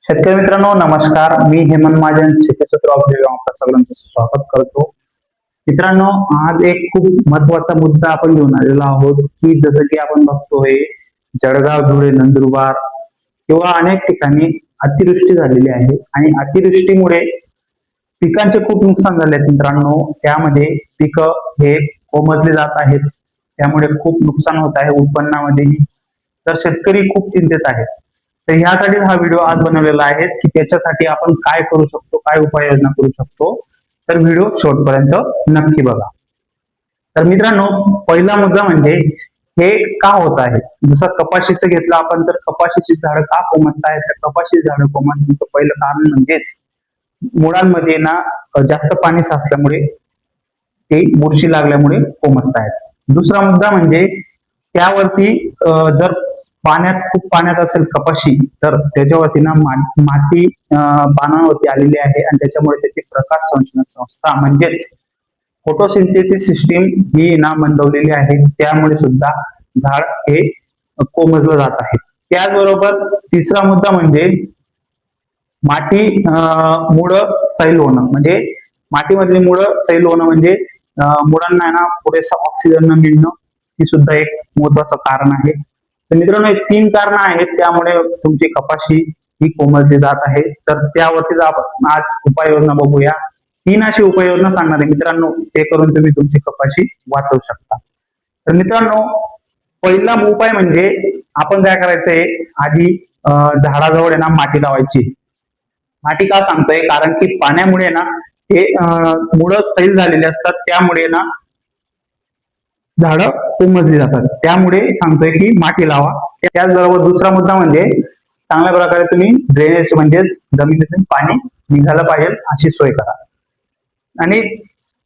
शेतकरी मित्रांनो नमस्कार. मी हेमंत महाजन शेतीसूत्र आपल्या सगळ्यांचं स्वागत करतो. मित्रांनो, आज एक खूप महत्वाचा मुद्दा आपण घेऊन आलेलो आहोत की जसं की आपण बघतोय जळगाव, धुळे, नंदुरबार किंवा अनेक ठिकाणी अतिवृष्टी झालेली आहे आणि अतिवृष्टीमुळे पिकांचे खूप नुकसान झाले आहेत मित्रांनो. त्यामध्ये पिकं हे कोमजले जात आहेत, त्यामुळे खूप नुकसान होत आहे उत्पन्नामध्येही. तर शेतकरी खूप चिंतित आहेत. तर ह्यासाठी हा व्हिडिओ आज बनवलेला आहे की त्याच्यासाठी आपण काय करू शकतो, काय उपाययोजना करू शकतो. तर व्हिडिओ शेवटपर्यंत नक्की बघा. तर मित्रांनो, पहिला मुद्दा म्हणजे हे का होत आहे. जसं कपाशीचं घेतलं आपण, तर कपाशीची झाडं का कोमजत आहेत. तर कपाशीची झाडं कोमजण्याचं पहिलं कारण म्हणजेच मुळांमध्ये ना जास्त पाणी साचल्यामुळे ते बुरशी लागल्यामुळे कोमजत आहेत. दुसरा मुद्दा म्हणजे त्यावरती जर खूप पाण्यात असेल कपाशी, तर त्याच्यावरती ना माती पानावरती आलेली आहे आणि त्याच्यामुळे त्याची प्रकाश संश्लेषण संस्था म्हणजेच फोटोसिंथेसिस सिस्टीम ही ना मंदवलेली आहे. त्यामुळे सुद्धा झाड हे कोमजलं जात आहे. त्याचबरोबर तिसरा मुद्दा म्हणजे माती मुळं सैल होणं. म्हणजे मातीमधली मुळं सैल होणं म्हणजे मुळांना ना पुरेसा ऑक्सिजन न मिळणं, ही सुद्धा एक महत्वाचं कारण आहे. तर मित्रांनो, हे 3 कारण आहेत त्यामुळे तुमची कपाशी ही कोमजली जात आहे. तर त्यावरतीच आपण आज उपाययोजना बघूया. 3 अशी उपाययोजना सांगणार आहे मित्रांनो, ते करून तुम्ही तुमची कपाशी वाचवू शकता. तर मित्रांनो, पहिला उपाय म्हणजे आपण काय करायचंय, आधी झाडाजवळ आहे ना माती लावायची. माती का सांगतोय, कारण की पाण्यामुळे ना हे मुळं सैल झालेले असतात, त्यामुळे ना झाडं कोमजली जातात. त्यामुळे सांगतोय की माती लावा. त्याचबरोबर दुसरा मुद्दा म्हणजे चांगल्या प्रकारे तुम्ही ड्रेनेज म्हणजेच जमिनीतून पाणी निघालं पाहिजे अशी सोय करा. आणि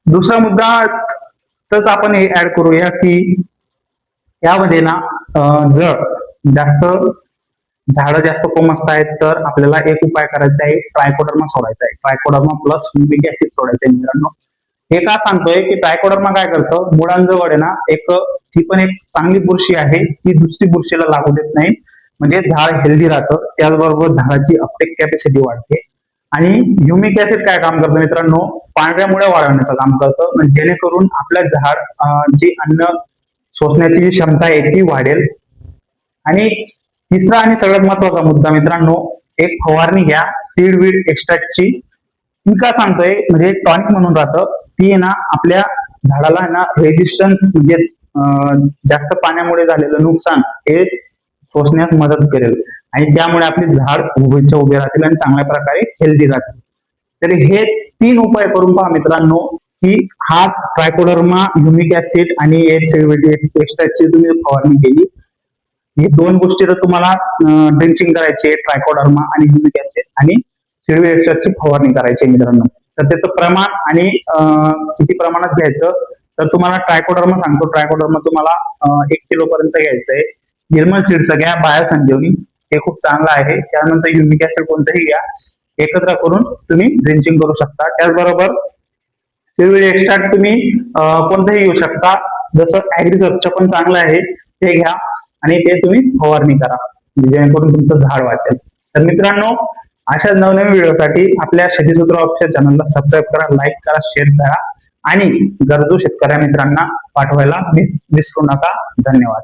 दुसरा मुद्दा तच आपण हे ऍड करूया की यामध्ये ना जर झाडं जास्त कोमजत आहेत, तर आपल्याला एक उपाय करायचा आहे, ट्रायकोडर्मा सोडायचा आहे. ट्रायकोडर्मा प्लस ह्युमिक ऍसिड सोडायचं आहे मित्रांनो. हे का सांगतोय की ट्रायकोडर्मा काय करतं, मुळांजवळ आहे ना ती पण एक चांगली बुरशी आहे, ती दुसरी बुरशीला लागू देत नाही. म्हणजे झाड हेल्दी राहतं. त्याचबरोबर झाडाची अपटेक कॅपॅसिटी वाढते. आणि ह्युमिक ऍसिड काय काम करतं मित्रांनो, पांढऱ्या मुळ्या वाढवण्याचं काम करतं. म्हणजे जेणेकरून आपलं झाड जी अन्न शोषण्याची जी क्षमता आहे ती वाढेल. आणि तिसरा आणि सगळ्यात महत्वाचा मुद्दा मित्रांनो, एक फवारणी घ्या सीड वीड एक्स्ट्रॅक्टची. ती का सांगतोय, म्हणजे टॉनिक म्हणून राहतं. ती ना आपल्या झाडाला ना रेजिस्टन्स म्हणजेच जास्त पाण्यामुळे झालेलं नुकसान हे सोसण्यास मदत करेल आणि त्यामुळे आपले झाड उभे राहतील आणि चांगल्या प्रकारे हेल्दी राहतील. तर हे 3 उपाय करून पहा मित्रांनो, की हा ट्रायकोडर्मा, ह्युमिक ऍसिड आणि एक्स्ट्रॅक्टची तुम्ही फवारणी केली. हे 2 गोष्टी तर तुम्हाला ड्रिंचिंग करायची आहे, ट्रायकोडर्मा आणि ह्युमिक ऍसिड आणि सीड एक्स्ट्रॅक्टची फवारणी करायची मित्रांनो. तर त्याचं प्रमाण आणि किती प्रमाणात घ्यायचं, तर तुम्हाला ट्रायकोडर्मा सांगतो. ट्रायकोडर्मा तुम्हाला 1 किलो पर्यंत घ्यायचं आहे. निर्मल सीडचं घ्या, बायो संजीवनी, हे खूप चांगलं आहे. त्यानंतर ह्युमिक ऍसिड कोणतंही घ्या, एकत्र करून तुम्ही ड्रिंचिंग करू शकता. त्याचबरोबर सीड एक्स्ट्रॅक्ट तुम्ही कोणतंही घेऊ शकता, जसं ऍग्रीकल्चर पण चांगलं आहे ते घ्या आणि ते तुम्ही फवारणी करा, जेणेकरून तुमचं झाड वाचेल. तर मित्रांनो, अशा नवनवीन व्हिडिओसाठी आपल्या शेतीसूत्र ऑफिशियल चॅनलला सबस्क्राईब करा, लाईक करा, शेअर करा आणि गरजू शेतकऱ्या मित्रांना पाठवायला विसरू नका. धन्यवाद.